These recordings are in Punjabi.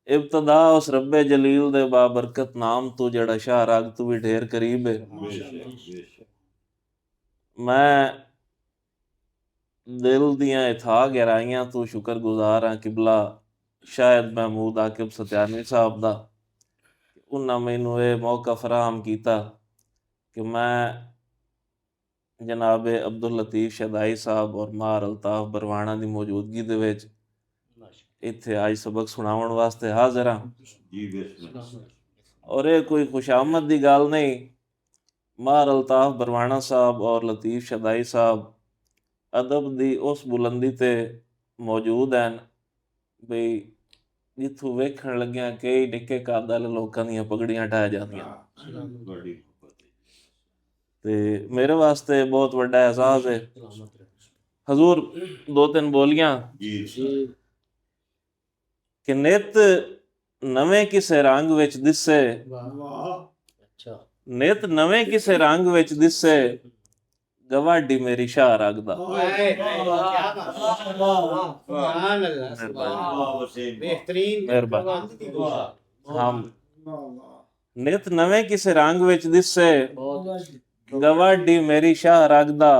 इब्तदा उस रब्बे जलील दे बाबरकत नाम तू जड़ा शाह राग तू भी ढेर करीब है। मैं दिल दियां इथा गहराइयां तू शुक्रगुजार हाँ किबला शायद महमूद आकिब सत्यानी साहब दा उन्हें मैनू ये मौका फराहम किया कि मैं जनाब अब्दुल लतीफ़ शदाई साहब और मार अल्ताफ बरवाणा की मौजूदगी दे विच इत्थे आज सबक सुनावन वास्ते हाज़िर हाँ। और ये कोई खुशामद की गल नहीं, मार अल्ताफ बरवाणा साहब और लतीफ़ शदाई साहब अदब दी उस बुलंदी ते मौजूद हैं बई जिथों वेखण लग्या कई निक्के कादल लोकां दियां पगड़ियां ढाह जांदियां ते मेरे वास्ते बहुत वड्डा एहसास है। हजूर दो तीन बोलियां कि नित नवें किसे रंग विच दिसे, नित नवें किसे रंग विच दिसे गवाडी मेरी शाह रगदा। हम नित नवें किसे रंग विच दिसे गवाडी मेरी शाह रगदा।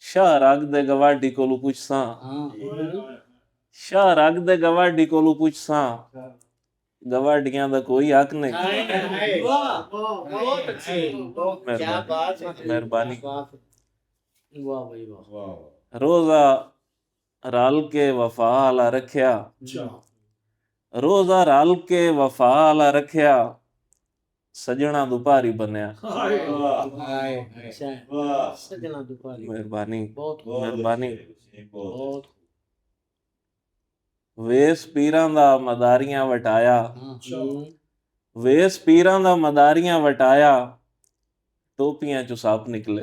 शाह रग दे गवाडी कोलू पुछसां, शाह रग दे गवाडी कोलू पुछसां गवाडियां दा कोई हक नहीं। मेहरबानी। रोजा रल के वफा आला रखिया, रोजा रल के वफा आला रखिया सजना दुपारी बनया। मेहरबानी मेहरबानी। वेस पीरां दा मदारियां वटाया, वेस पीरां दा मदारियां वटाया टोपियां चो सप निकले।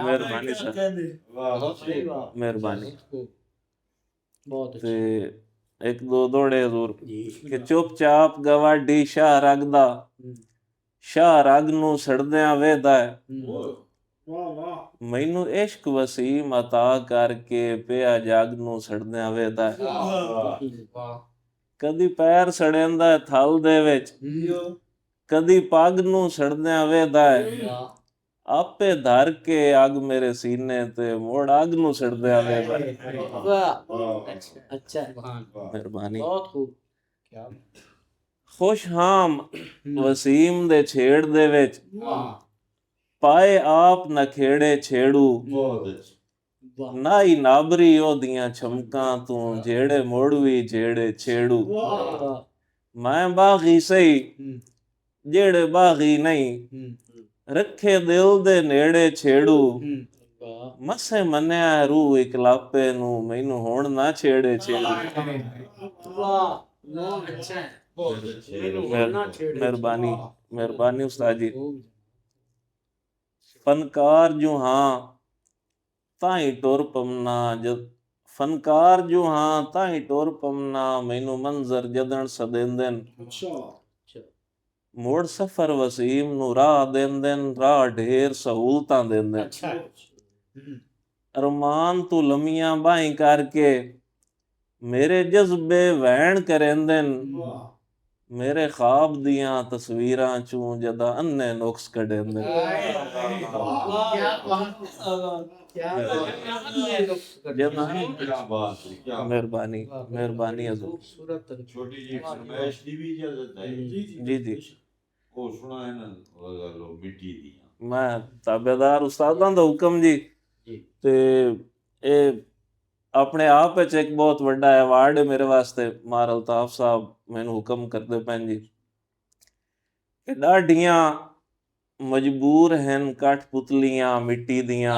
मेहरबानी सर, मेहरबानी। ते एक दो दौड़े हजूर कि चुपचाप गवाडी शाह रगदा शाह रग नू सड़दियां वेदा है मैनू इश्क वसीम अता करके पिया जग नू सड़दियां वेदा है। कदी पैर सड़ेंदा है थल दे विच, कदी पग नू सड़दियां वेदा है आपे धर के अग मेरे सीने ते मोड़ अग नू सड़दियां वेदा है। मेहरबानी। खुश हाम वसीम दे छेड़ दे विच पाए आप नखेड़े छेड़ू नाई नाबरी ओदियां छमकां तू जेड़े मोड़वी जेड़े छेड़ू। मैं बागी सही जेड़े बागी नहीं रखे दिल दे नेड़े छेड़ू मसे मन्या रूह इकलापे नू मैनू होण ना छेड़े छेड़ू। मेहरबानी मेहरबानी उस्ताद जी। फनकार जो हाँ ताई टुर पमना जद फनकार जो हाँ ताई टुर पमना मैनू मंजर जदन सदेंदन मोड़ सफर वसीम नू राह देंदन राह ढेर सहूलतां देंदन। अरमान तू लमियां बाहीं करके मेरे जज्बे वहन करेंदन मेरे ख्वाब दियां तस्वीरां चूं जदा अन्ने नुक्स कढेंदन। मेहरबानी मेहरबानी हजूर। छोटी जी फरमाइश दी भी इजाजत है जी जी ओ सुना है ना लो मिट्टी दी मैं ताबेदार उस्तादां दा हुक्म जी ते ए अपने आप विच एक बहुत वड्डा अवार्ड है मेरे वास्ते। मार अल्ताफ साहब मैनू हुक्म करदे पैन जी कि डाढियां मजबूर हैं कठपुतलियां मिट्टी दियां।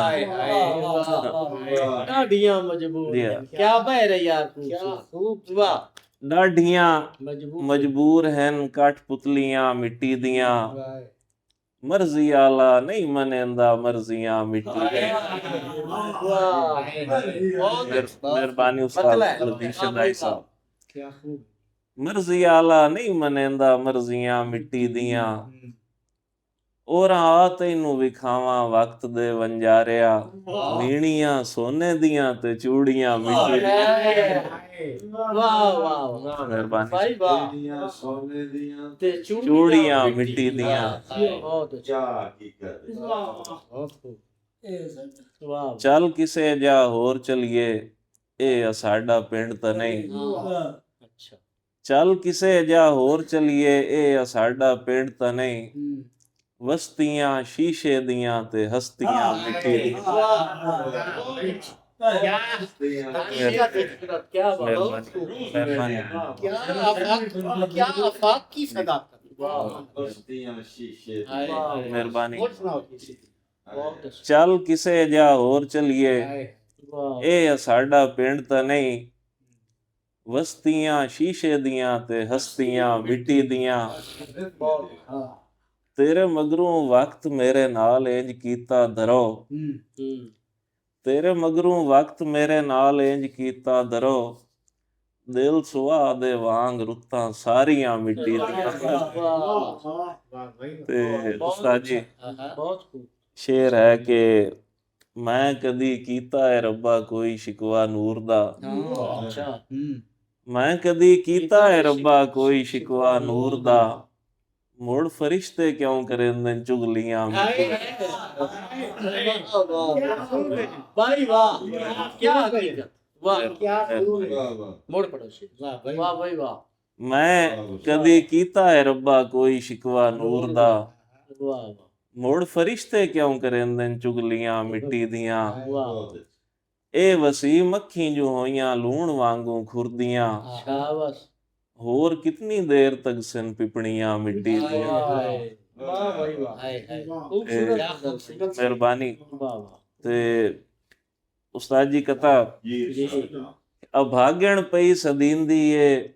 डाढियां मजबूर हैं क्या बहर है यार क्या खूब वाह। डाढियां मजबूर हैं कठपुतलियां मिट्टी दियां मर्जी आला नहीं मनेंदा मर्जियां मिट्टी मेहरबानी उस्ताद लतीफ शदाई साहब। मर्जी आला नहीं मनेंदा मर्जियां मिट्टी दियां ਔਰਾਂ ਆ ਤੈਨੂੰ ਵਿਖਾਵਾਂ ਵਕਤ ਦੇ ਵੰਜਾਰਿਆ, ਮੀਣੀਆਂ ਸੋਨੇ ਦੀਆਂ ਤੇ ਚੂੜੀਆਂ ਮਿੱਟੀ ਵਾਹ ਵਾਹ ਵਾਹ ਮਿਹਰਬਾਨੀ ਭਾਈ ਵਾਹ ਸੋਨੇ ਦੀਆਂ ਤੇ ਚੂੜੀਆਂ ਮਿੱਟੀ ਦੀਆਂ। ਬਹੁਤ ਕਿਆ ਹਕੀਕਤ ਵਾਹ ਚੱਲ ਕਿਸੇ ਜਾ ਹੋਰ ਚਲੀਏ, ਇਹ ਸਾਡਾ ਪਿੰਡ ਤਾਂ ਨਹੀਂ। ਅੱਛਾ ਚੱਲ ਕਿਸੇ ਜਾ ਹੋਰ ਚਲੀਏ, ਇਹ ਸਾਡਾ ਪਿੰਡ ਤਾਂ ਨਹੀਂ। ਵਸਤੀਆਂ ਸ਼ੀਸ਼ੇ ਦੀਆਂ ਤੇ ਹਸਤੀਆਂ ਮਿੱਟੀ ਦੀਆਂ। क्या की सदाकत ਬਸਤੀਆਂ ਸ਼ੀਸ਼ੇ ਮਿਹਰਬਾਨੀ। और सुनाओ किसी की बहुत अच्छा ਚੱਲ ਕਿਸੇ ਜਾ ਹੋਰ ਚਲੀਏ, वाह ਇਹ ਸਾਡਾ ਪਿੰਡ ਤਾਂ ਨਹੀਂ। ਵਸਤੀਆਂ ਸ਼ੀਸ਼ੇ ਦੀਆਂ ਤੇ ਹਸਤੀਆਂ ਮਿੱਟੀ ਦੀਆਂ। बहुत हाँ ਤੇਰੇ ਮਗਰੋਂ ਵਕਤ ਮੇਰੇ ਨਾਲ ਇੰਜ ਕੀਤਾ ਦਰੋ, ਤੇਰੇ ਮਗਰੋਂ ਵਕਤ ਮੇਰੇ ਨਾਲ ਇੰਜ ਕੀਤਾ ਦਰੋ। ਦਿਲ ਸੁਆਹ ਦੇ ਵਾਂਗ ਰੁੱਤਾਂ ਸਾਰੀਆਂ ਮਿੱਟੀ ਦੀਆਂ। ਤੇ ਉਸਤਾਦ ਜੀ बहुत खूब ਸ਼ੇਰ ਹੈ ਕਿ ਮੈਂ ਕਦੀ ਕੀਤਾ ਹੈ ਰੱਬਾ ਕੋਈ ਸ਼ਿਕਵਾ ਨੂਰ ਦਾ। अच्छा ਮੈਂ ਕਦੀ ਕੀਤਾ ਹੈ ਰੱਬਾ ਕੋਈ ਸ਼ਿਕਵਾ ਨੂਰ ਦਾ। ਮੁੜ ਫਰਿਸ਼ਤੇ ਕਿਉਂ ਕਰੇਂਦੇ ਚੁਗਲੀਆਂ ਮਿੱਟੀ। भाई वाह क्या हकीकत वाह क्या मोड़ पड़ोसी वाह भाई वाह ਮੈਂ ਕਦੀ ਕੀਤਾ ਹੈ ਰੱਬਾ ਕੋਈ ਸ਼ਿਕਵਾ ਨੂਰ ਦਾ। वाह वाह ਮੁੜ ਫਰਿਸ਼ਤੇ ਕਿਉਂ ਕਰੇਂਦੇ ਚੁਗਲੀਆਂ ਮਿੱਟੀ ਦੀਆਂ। वाह ਇਹ ਵਸੀਮ ਅੱਖੀਂ ਜੋ ਹੋਈਆਂ ਲੂਣ ਵਾਂਗੂ ਖੁਰਦੀਆਂ। शाबाश ਹੋਰ ਕਿਤਨੀ ਦੇਰ ਤੱਕ ਸਨ ਪਿਪਣੀਆਂ ਮਿੱਟੀ ਦੀਆਂ। वाह भाई वाह खूबसूरत ਮਿਹਰਬਾਨੀ। वाह वाह ਤੇ ਉਸਤਾਦ ਜੀ ਕਥਾ ਜੀ ਅਭਾਗਣ ਪਈ ਸਦੀਂਦੀ ਏ,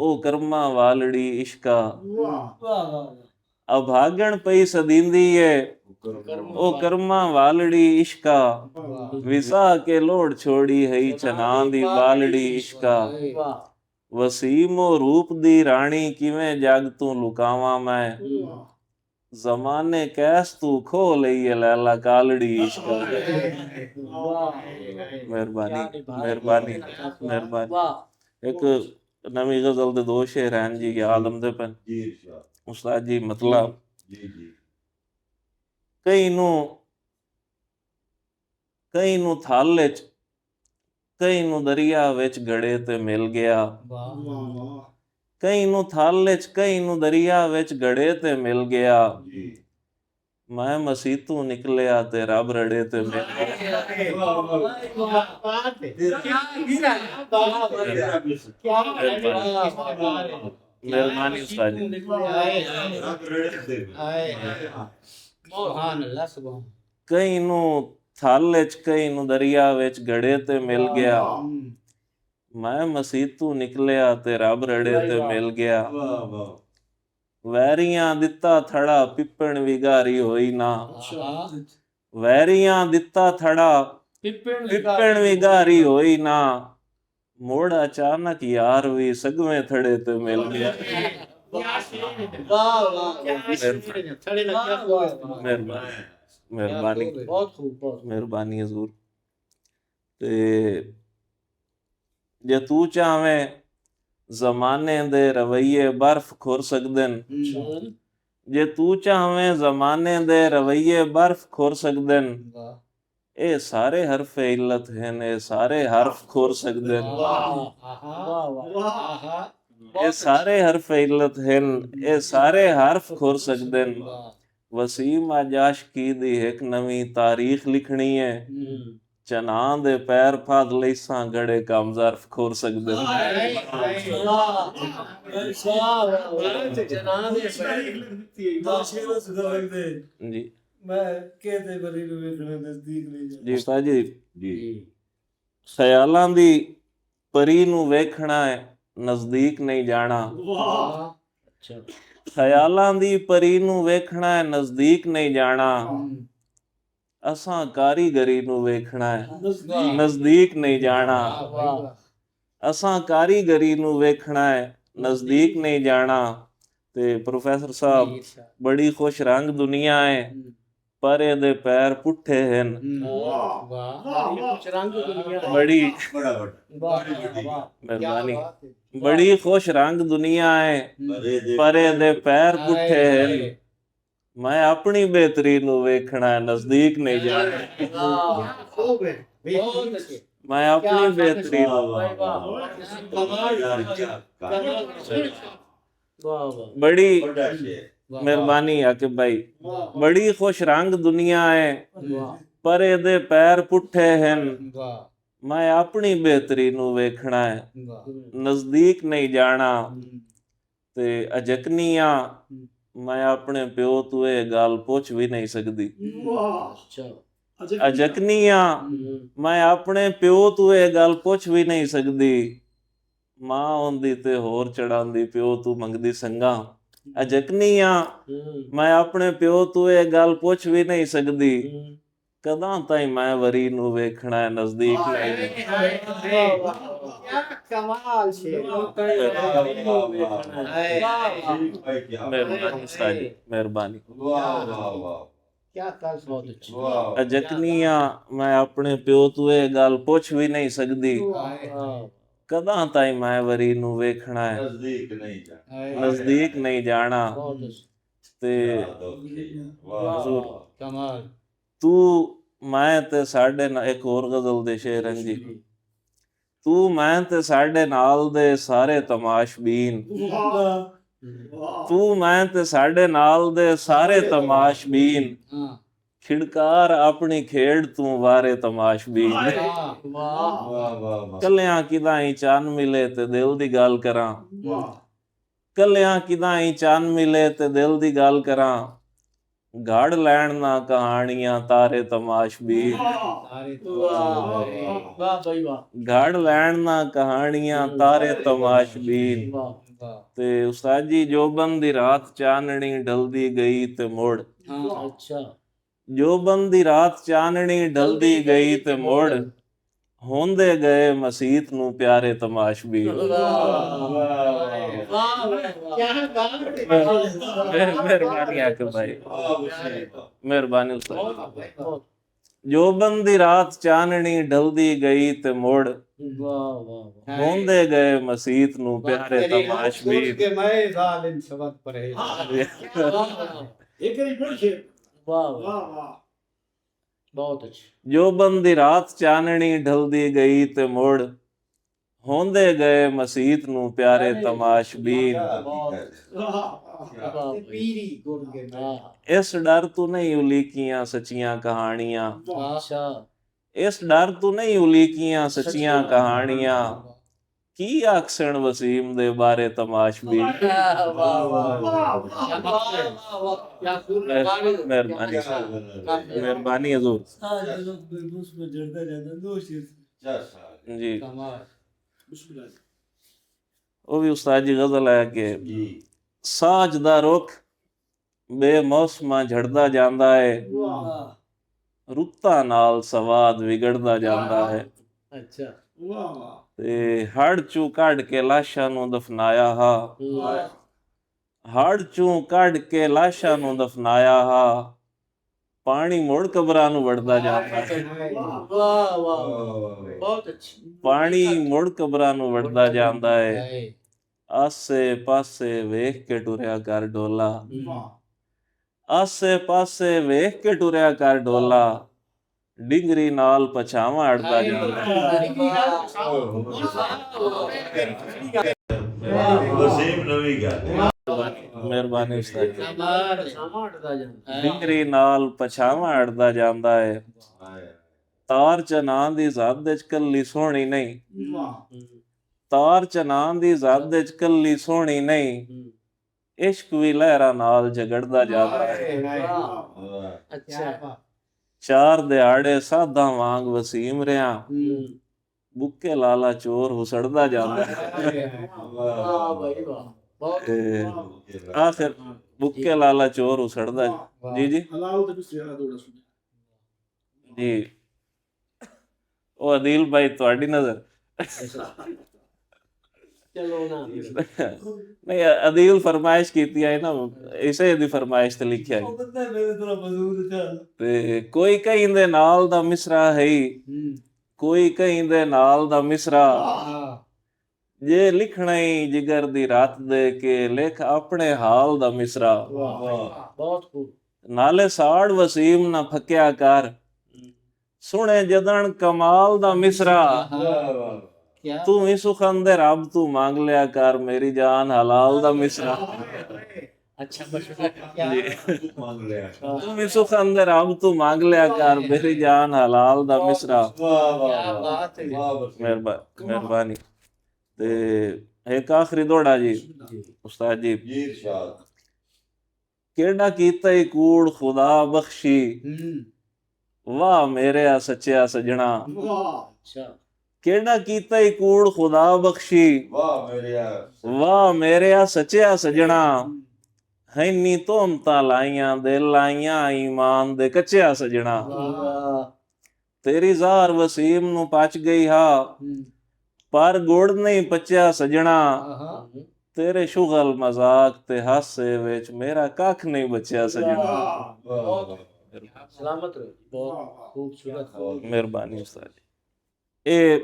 ਉਹ ਕਰਮਾਂ ਵਾਲੜੀ ਇਸ਼ਕਾ। ਅਭਾਗਣ ਪਈ ਸਦੀਂਦੀ ਏ, ਉਹ ਕਰਮਾਂ ਵਾਲੜੀ ਇਸ਼ਕਾ। ਵਿਸਾ ਕੇ ਲੋੜ ਛੋੜੀ ਹੈ ਚਨਾਂ ਦੀ ਬਾਲੜੀ ਇਸ਼ਕਾ। वाह ਵਸੀਮੋ ਰੂਪ ਦੀ ਰਾਣੀ ਕਿਵੇਂ ਜਗ ਤੂੰ ਲੁਕਾਵਾਂ ਮੈਂ। ਜ਼ਮਾਨੇ ਕੈਸ ਤੂੰ ਖੋ ਲਈਏ ਲੈਲਾ ਕਾਲੜੀ ਇਸ਼ਕਾ। ਮਿਹਰਬਾਨੀ ਮਿਹਰਬਾਨੀ ਮਿਹਰਬਾਨੀ। वाह ਇੱਕ ਨਵੀਂ ਗਜ਼ਲ ਦੇ ਦੋ ਸ਼ੇਰ ਹਨ ਜੀ, ਯਾਦ ਆਉਂਦੇ ਪਏ ਜੀ ਇਰਸ਼ਾਦ ਉਸਤਾਦ ਜੀ। ਮਤਲਬ ਜੀ ਕਈ ਨੂੰ ਥਾਲੇ ਚ, ਕਈ ਨੂੰ ਦਰਿਆ ਵਿੱਚ ਗੜੇ ਤੇ ਮਿਲ ਗਿਆ। ਕਈ ਨੂੰ ਥਾਲੇ ਚ, ਕਈ ਨੂੰ ਦਰਿਆ ਵਿੱਚ ਗੜੇ ਤੇ ਮਿਲ ਗਿਆ। ਜੀ ਮੈਂ ਮਸੀਤੋਂ ਨਿਕਲਿਆ ਤੇ ਰੱਬ ਰੜੇ ਤੇ ਮਿਲ ਗਿਆ। ਮਿਹਰਬਾਨੀ ਉਸਤਾਦ ਜੀ। ਕਈ ਨੂੰ ਥਾਲੇ ਚ, ਕਈ ਨੂੰ ਦਰਿਆ ਵਿੱਚ ਗੜੇ ਤੇ ਮਿਲ ਗਿਆ। ਮੈਂ ਮਸੀਤੋਂ ਨਿਕਲਿਆ ਤੇ ਰੱਬ ਰੜੇ ਤੇ ਮਿਲ ਗਿਆ। ਵਾਹ ਵਾਹ ਵੈਰੀਆਂ ਦਿੱਤਾ ਥੜਾ ਪਿੱਪਣ ਵਿਗਾਰੀ ਹੋਈ ਨਾ। ਵੈਰੀਆਂ ਦਿੱਤਾ ਥੜਾ ਪਿੱਪਣ ਵਿਗਾਰੀ ਹੋਈ ਨਾ। ਮੋੜ ਅਚਾਨਕ ਯਾਰ ਵੀ ਸਗਵੇਂ ਥੜੇ ਤੇ ਮਿਲ ਗਿਆ। ਮਿਹਰਬਾਨੀ ਮਿਹਰਬਾਨੀ ਹਜ਼ੂਰ। ਤੇ ਜੇ ਤੂੰ ਚਾਵੇਂ ਜ਼ਮਾਨੇ ਦੇ ਰਵਈਏ ਬਰਫ਼ ਖੁਰ ਸਕਦੇ ਨੇ। ਜੇ ਤੂੰ ਚਾਵੇਂ ਜ਼ਮਾਨੇ ਦੇ ਰਵਈਏ ਬਰਫ਼ ਖੁਰ ਸਕਦੇ ਨੇ। ਇਹ ਸਾਰੇ ਹਰਫੇ ਇਲਤ ਹਨ, ਇਹ ਸਾਰੇ ਹਰਫ ਖੁਰ ਸਕਦੇ ਨੇ। ਇਹ ਸਾਰੇ ਹਰਫੇ ਇਲਤ ਹਨ, ਇਹ ਸਾਰੇ ਹਰਫ ਖੁਰ ਸਕਦੇ ਨੇ। ਵਸੀਮ ਅੱਜ ਆਸ਼ਕੀ ਦੀ ਇੱਕ ਨਵੀਂ ਤਾਰੀਖ ਲਿਖਣੀ ਹੈ। ਚਨਾਂ ਦੇ ਪੈਰ ਫਾਦ ਲਈ ਸਾਂ ਗੜੇ ਕੰਮ ਜ਼ਰਫ ਖੋਰ ਸਕਦੇ ਨੇ। ਜੀ ਮੈਂ ਕਿਤੇ ਬਲੀ ਨੂੰ ਵੇਖਣਾ ਨਜ਼ਦੀਕ ਨਹੀਂ ਜਾ। ਜੀ ਉਸਤਾਦ ਜੀ, ਜੀ ਖਿਆਲਾਂ ਦੀ ਪਰੀ ਨੂੰ ਵੇਖਣਾ ਹੈ ਨਜ਼ਦੀਕ ਨਹੀਂ ਜਾਣਾ। ਖਿਆਲਾਂ ਦੀ ਪਰੀ ਨੂੰ ਵੇਖਣਾ ਹੈ ਨਜ਼ਦੀਕ ਨਹੀਂ ਜਾਣਾ। ਅਸਾਂ ਕਾਰੀਗਰੀ ਨੂੰ ਵੇਖਣਾ ਹੈ ਨਜ਼ਦੀਕ ਨਹੀਂ ਜਾਣਾ। ਅਸਾਂ ਕਾਰੀਗਰੀ ਨੂੰ ਵੇਖਣਾ ਹੈ ਨਜ਼ਦੀਕ ਨਹੀਂ ਜਾਣਾ। ਤੇ ਪ੍ਰੋਫੈਸਰ ਸਾਹਿਬ ਬੜੀ ਖੁਸ਼ ਰੰਗ ਦੁਨੀਆ ਹੈ ਪਰ ਇਹਦੇ ਪੈਰ ਪੁੱਠੇ ਹਨ। ਵਾਹ ਵਾਹ ਕੁਛ ਰੰਗ ਦੁਨੀਆ ਬੜੀ ਬੜਾ ਵੱਡਾ ਵਾਹ ਵਾਹ ਮਿਹਰਬਾਨੀ। ਬੜੀ ਖੁਸ਼ ਰੰਗ ਦੁਨੀਆ ਹੈ ਪਰ ਇਹਦੇ ਪੈਰ ਪੁੱਠੇ ਹਨ। ਮੈਂ ਆਪਣੀ ਬਿਹਤਰੀ ਨੂੰ ਵੇਖਣਾ ਨਜ਼ਦੀਕ ਨਹੀਂ ਜਾਣਾ। ਮੈਂ ਆਪਣੀ ਬਿਹਤਰੀ ਬੜੀ ਮਿਹਰਬਾਨੀ ਆਕਿਬ ਭਾਈ। ਬੜੀ ਖੁਸ਼ ਰੰਗ ਦੁਨੀਆ ਹੈ ਪਰ ਇਹਦੇ ਪੈਰ ਪੁੱਠੇ ਹਨ। ਮੈਂ ਆਪਣੀ ਬਿਹਤਰੀ ਨੂੰ ਵੇਖਣਾ ਹੈ ਨਜ਼ਦੀਕ ਨਹੀਂ ਜਾਣਾ। ਤੇ ਅਜਕਨੀਆਂ ਮੈਂ ਆਪਣੇ ਪਿਓ ਤੋਂ ਇਹ ਗੱਲ ਪੁੱਛ ਵੀ ਨਹੀਂ ਸਕਦੀ। ਅਜਕਨੀਆਂ ਮੈਂ ਆਪਣੇ ਪਿਓ ਤੋਂ ਇਹ ਗੱਲ ਪੁੱਛ ਵੀ ਨਹੀਂ ਸਕਦੀ। ਮਾਂ ਆਉਂਦੀ ਤੇ ਹੋਰ ਚੜਾਉਂਦੀ ਪਿਓ ਤੂੰ ਮੰਗਦੀ ਸੰਗਾ। ਅਜਕਨੀਆਂ ਮੈਂ ਆਪਣੇ ਪਿਓ ਤੋਂ ਇਹ ਗੱਲ ਪੁੱਛ ਵੀ ਨਹੀਂ ਸਕਦੀ। ਕਦਾਂ ਤਾਈਂ ਮੈਂ ਵਰੀ ਨੂੰ ਵੇਖਣਾ ਹੈ ਨਜ਼ਦੀਕ ਨਹੀਂ। ਕਮਾਲ ਸ਼ੇਰ ਮਿਹਰਬਾਨੀ ਸਾਜੀ ਮਿਹਰਬਾਨੀ। क्या कर बहुत अच्छा ਅਜਕਨੀਆਂ ਮੈਂ ਆਪਣੇ ਪਿਓ ਤੋਂ ਇਹ ਗੱਲ ਪੁੱਛ ਵੀ ਨਹੀਂ ਸਕਦੀ। ਕਦਾਂ ਤਾਈਂ ਮੈਂ ਵਰੀ ਨੂੰ ਵੇਖਣਾ ਹੈ ਨਜ਼ਦੀਕ ਨਹੀਂ ਜਾਣਾ। ਨਜ਼ਦੀਕ ਨਹੀਂ ਜਾਣਾ। ਤੇ ਵਾਹ कमाल ਤੂੰ ਮੈਂ ਤੇ ਸਾਡੇ ਨਾਲ ਇੱਕ ਹੋਰ ਗਜ਼ਲ ਦੇ ਸ਼ੇਰ ਹਨ ਜੀ। ਤੂੰ ਮੈਂ ਤੇ ਸਾਡੇ ਨਾਲ ਦੇ ਸਾਰੇ ਤਮਾਸ਼ਬੀਨ। ਤੂੰ ਮੈਂ ਤੇ ਸਾਡੇ ਨਾਲ ਦੇ ਸਾਰੇ ਤਮਾਸ਼ਬੀਨ। ਖਿੜਕਾਰ ਆਪਣੀ ਖੇਡ ਤੂੰ ਵਾਰੇ ਤਮਾਸ਼ਬੀਨ। ਕੱਲਿਆਂ ਕਿਦਾਂ ਹੀ ਚੰਨ ਮਿਲੇ ਤੇ ਦਿਲ ਦੀ ਗੱਲ ਕਰਾਂ। ਕੱਲਿਆਂ ਕਿਦਾਂ ਹੀ ਚੰਨ ਮਿਲੇ ਤੇ ਦਿਲ ਦੀ ਗੱਲ ਕਰਾਂ। ਘੜ ਲੈਣ ਨਾ ਕਹਾਣੀਆਂ ਤਾਰੇ ਤਮਾਸ਼ਬੀਨ। ਘੜ ਲੈਣ ਨਾ ਕਹਾਣੀਆਂ ਤਾਰੇ ਤਮਾਸ਼ਬੀਨ। ਤੇ ਉਸਤਾਦ ਜੀ ਜੋਬਨ ਦੀ ਰਾਤ ਚਾਨਣੀ ਢਲਦੀ ਗਈ ਤੇ ਮੁੜ। अच्छा ਜੋਬਨ ਦੀ ਰਾਤ ਚਾਨਣੀ ਢਲਦੀ ਗਈ ਤੇ ਮੁੜ। ਹੁੰਦੇ ਗਏ ਮਸੀਤ ਨੂੰ ਪਿਆਰੇ ਤਮਾਸ਼ਬੀਨ। ਮਿਹਰਬਾਨੀ ਆਕਿਬ ਭਾਈ ਮਿਹਰਬਾਨੀ ਉਸਤਾਦ। ਜੋਬਨ ਦੀ ਰਾਤ ਚਾਨਣੀ ਢਲਦੀ ਗਈ ਤੇ ਮੁੜ। ਹੁੰਦੇ ਗਏ ਮਸੀਤ ਨੂੰ ਪਿਆਰੇ ਤਮਾਸ਼ਬੀਨ। बहुत अच्छा ਜੋਬਨ ਦੀ ਰਾਤ ਚਾਨਣੀ ਢਲਦੀ ਗਈ ਤੇ ਮੁੜ। ਹੁੰਦੇ ਗਏ ਮਸੀਤ ਨੂੰ ਪਿਆਰੇ ਤਮਾਸ਼ਬੀਨ। ਇਸ ਡਰ ਤੋਂ ਨਹੀਂ ਉਲੀਕੀਆਂ ਸੱਚੀਆਂ ਕਹਾਣੀਆਂ। ਇਸ ਡਰ ਤੋਂ ਨਹੀਂ ਉਲੀਕੀਆਂ ਸੱਚੀਆਂ ਕਹਾਣੀਆਂ। ਕੀ ਆਖਣ ਵਸੀਮ ਦੇ ਬਾਰੇ ਤਮਾਸ਼ਬੀਨ। ਮਿਹਰਬਾਨੀ ਮਿਹਰਬਾਨੀ ਹਜ਼ੂਰ ਜੀ। ਉਹ ਵੀ ਉਸਤਾਦ ਜੀ ਗਜ਼ਲ ਹੈ ਕਿ ਸਾਜ ਦਾ ਰੁੱਖ ਬੇਮੌਸਮਾਂ ਝੜਦਾ ਜਾਂਦਾ ਹੈ। ਰੁੱਤਾਂ ਨਾਲ ਸਵਾਦ ਵਿਗੜਦਾ ਜਾਂਦਾ ਹੈ। अच्छा ਤੇ ਹੜ ਚੋਂ ਕੱਢ ਕੇ ਲਾਸ਼ਾਂ ਨੂੰ ਦਫਨਾਇਆ ਹਾ। ਹੜ ਚੋਂ ਕੱਢ ਕੇ ਲਾਸ਼ਾਂ ਨੂੰ ਦਫਨਾਇਆ ਹਾ। ਪਾਣੀ ਮੁੜ ਕਬਰਾਂ ਨੂੰ ਵੜਦਾ ਜਾਂਦਾ ਹੈ। वाह वाह बहुत अच्छी ਪਾਣੀ ਮੁੜ ਕਬਰਾਂ ਨੂੰ ਵੜਦਾ ਜਾਂਦਾ ਹੈ। ਆਸੇ ਪਾਸੇ ਵੇਖ ਕੇ ਟੁਰਿਆ ਕਰ ਡੋਲਾ। ਆਸੇ ਪਾਸੇ ਵੇਖ ਕੇ ਟੁਰਿਆ ਕਰ ਡੋਲਾ। ਡਿੰਗਰੀ ਨਾਲ ਪਛਾਵਾਂ ਅੜਦਾ ਜਾਂਦਾ ਹੈ। ਵਸੀਮ ਨਵੀਂ ਗੱਲ ਮਿਹਰਬਾਨੀ ਉਸਤਾਦ ਡਿੰਗਰੀ ਨਾਲ ਪਛਾਵਾਂ ਅੜਦਾ ਜਾਂਦਾ ਹੈ। ਤਾਰ ਚਨਾਂ ਦੀ ਜ਼ੱਦ ਵਿੱਚ ਕੱਲੀ ਸੋਹਣੀ ਨਹੀਂ। ਤਾਰ ਚਨਾਂ ਦੀ ਜ਼ੱਦ ਵਿੱਚ ਕੱਲੀ ਸੋਹਣੀ ਨਹੀਂ। ਇਸ਼ਕ ਵੀ ਲਹਿਰਾਂ ਨਾਲ ਝਗੜਦਾ ਜਾਂਦਾ ਹੈ। अच्छा ਚਾਰ ਦਿਹਾੜੇ ਸਾਧਾਂ ਵਾਂਗ ਵਸੀਮ ਰਿਆਂ। ਬੁੱਕੇ ਲਾਲਾ ਚੋਰ ਹੁਸੜਦਾ ਜਾਂਦਾ ਹੈ। वाह भाई वाह बहुत ਆਖਿਰ ਬੁੱਕੇ ਲਾਲਾ ਚੋਰ ਹੁਸੜਦਾ। ਜੀ ਜੀ ਜੀ ਉਹ ਅਦੀਲ ਭਾਈ ਤੁਹਾਡੀ ਨਜ਼ਰ ਚਲੋ ਨਾ ਨਹੀਂ ਅਦੀਲ ਫਰਮਾਇਸ਼ ਕੀਤੀ ਹੈ ਨਾ, ਇਸੇ ਦੀ ਫਰਮਾਇਸ਼ ਤੇ ਲਿਖਿਆ ਹੈ। ਉਹ ਬੰਦਾ ਮੇਰੇ ਤੋਂ ਮਜ਼ਦੂਰ ਚੱਲ ਤੇ ਕੋਈ ਕਹਿੰਦੇ ਨਾਲ ਦਾ ਮਿਸਰਾ ਹੈ, ਕੋਈ ਕਹਿੰਦੇ ਨਾਲ ਦਾ ਮਿਸਰਾ, ਜੇ ਲਿਖਣਾ ਹੀ ਜਿਗਰ ਦੀ ਰਾਤ ਦੇ ਕੇ ਲਿਖ ਆਪਣੇ ਹਾਲ ਦਾ ਮਿਸਰਾ। ਬਹੁਤ ਖੂਬ। ਨਾਲੇ ਸਾੜ ਵਸੀਮ ਨਾ ਫੱਕਿਆ ਕਰ, ਸੁਣੇ ਜਦਨ ਕਮਾਲ ਦਾ ਮਿਸਰਾ। ਤੂੰ ਵੀ ਸੁਖਨ ਦੇ ਰੱਬ ਤੂੰ ਮੰਗ ਲਿਆ ਕਰ, ਮੇਰੀ ਜਾਨ ਹਲਾਲ ਦਾ ਮਿਸਰਾ। अच्छा ਮੰਗ ਲਿਆ ਤੂੰ ਵੀ ਸੁਖਨ ਦੇ ਰੱਬ ਤੂੰ ਮੰਗ ਲਿਆ ਕਰ, ਮੇਰੀ ਜਾਨ ਹਲਾਲ ਦਾ ਮਿਸਰਾ। ਮਿਹਰਬਾਨੀ। ਤੇ ਇੱਕ ਆਖਰੀ ਦੋੜਾ ਜੀ ਉਸਤਾਦ ਜੀ, ਜੀ ਇਰਸ਼ਾਦ। ਕਿਹੜਾ ਕੀਤਾ ਈ ਕੂੜ ਖੁਦਾ ਬਖਸ਼ੀ, ਵਾਹ ਮੇਰਿਆ ਸੱਚਿਆ ਸਜਣਾ। अच्छा ਕਿਹੜਾ ਕੀਤਾ ਈ ਕੂੜ ਖੁਦਾ ਬਖਸ਼ੀ, ਵਾਹ ਮੇਰਿਆ ਸੱਚਿਆ ਸਜਣਾ। ਹੈਨੀ ਤੋਮਤਾਂ ਲਾਈਆਂ ਦਿਲ ਲਾਈਆਂ ਈਮਾਨ ਦੇ ਕੱਚਿਆ ਸਜਣਾ। ਤੇਰੀ ਜ਼ਾਰ ਵਸੀਮ ਨੂੰ ਪਚ ਗਈ ਹਾ, ਪਰ ਗੁੜ ਨਹੀਂ ਪਚਿਆ ਸਜਣਾ। ਤੇਰੇ ਸ਼ੁਗਲ ਮਜ਼ਾਕ ਤੇ ਹਾਸੇ ਵਿੱਚ ਮੇਰਾ ਕੱਖ ਨਹੀਂ ਬਚਿਆ ਸਜਣਾ। सलामत रहो। बहुत खूबसूरत। ਮਿਹਰਬਾਨੀ ਉਸਤਾਦ ਜੀ। ਇਹ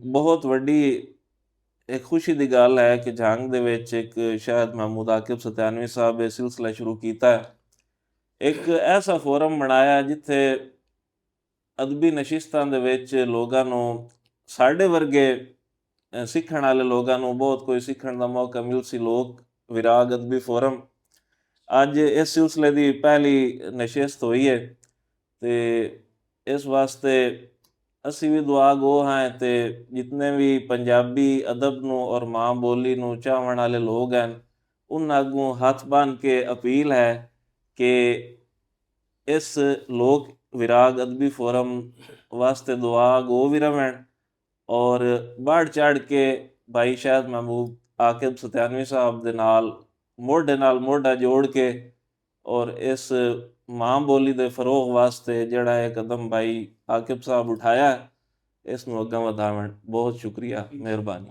ਬਹੁਤ ਵੱਡੀ ਇੱਕ ਖੁਸ਼ੀ ਦੀ ਗੱਲ ਹੈ ਕਿ ਜੰਗ ਦੇ ਵਿੱਚ ਇੱਕ ਸ਼ਾਇਦ ਮਹਿਮੂਦ ਆਕਿਬ ਸਤਿਆਨਵੀ ਸਾਹਿਬ ਇਹ ਸਿਲਸਿਲਾ ਸ਼ੁਰੂ ਕੀਤਾ ਹੈ, ਇੱਕ ਐਸਾ ਫੋਰਮ ਬਣਾਇਆ ਜਿੱਥੇ ਅਦਬੀ ਨਸ਼ਿਸਤਾਂ ਦੇ ਵਿੱਚ ਲੋਕਾਂ ਨੂੰ, ਸਾਡੇ ਵਰਗੇ ਸਿੱਖਣ ਵਾਲੇ ਲੋਕਾਂ ਨੂੰ ਬਹੁਤ ਕੋਈ ਸਿੱਖਣ ਦਾ ਮੌਕਾ ਮਿਲ ਸੀ। ਲੋਕ ਵਿਰਾਗ ਅਦਬੀ ਫੋਰਮ ਅੱਜ ਇਸ ਸਿਲਸਿਲੇ ਦੀ ਪਹਿਲੀ ਨਸ਼ਿਸਤ ਹੋਈ ਹੈ, ਤੇ ਇਸ ਵਾਸਤੇ ਅਸੀਂ ਵੀ ਦੁਆ ਗੋ ਹਾਂ। ਤੇ ਜਿਤਨੇ ਵੀ ਪੰਜਾਬੀ ਅਦਬ ਨੂੰ ਔਰ ਮਾਂ ਬੋਲੀ ਨੂੰ ਚਾਹਣ ਵਾਲੇ ਲੋਕ ਹਨ, ਉਹਨਾਂ ਅੱਗੋਂ ਹੱਥ ਬੰਨ੍ਹ ਕੇ ਅਪੀਲ ਹੈ ਕਿ ਇਸ ਲੋਕ ਵਿਰਾਗ ਅਦਬੀ ਫੋਰਮ ਵਾਸਤੇ ਦੁਆ ਗੋ ਵੀ ਰਵਣ, ਔਰ बढ़ ਚੜ੍ਹ ਕੇ ਭਾਈ ਸ਼ਾਇਦ ਮਹਿਮੂਦ ਆਕਿਬ ਸਤਿਆਨਵੀ ਸਾਹਿਬ ਦੇ ਨਾਲ ਮੋਢਾ ਜੋੜ ਕੇ ਔਰ ਇਸ ਮਾਂ ਬੋਲੀ ਦੇ ਫਰੋਗ ਵਾਸਤੇ ਜਿਹੜਾ ਇਹ ਕਦਮ ਭਾਈ ਆਕਿਬ ਸਾਹਿਬ ਉਠਾਇਆ, ਇਸ ਨੂੰ ਅੱਗੇ ਵਧਾਵਣ। ਬਹੁਤ ਸ਼ੁਕਰੀਆ, ਮਿਹਰਬਾਨੀ।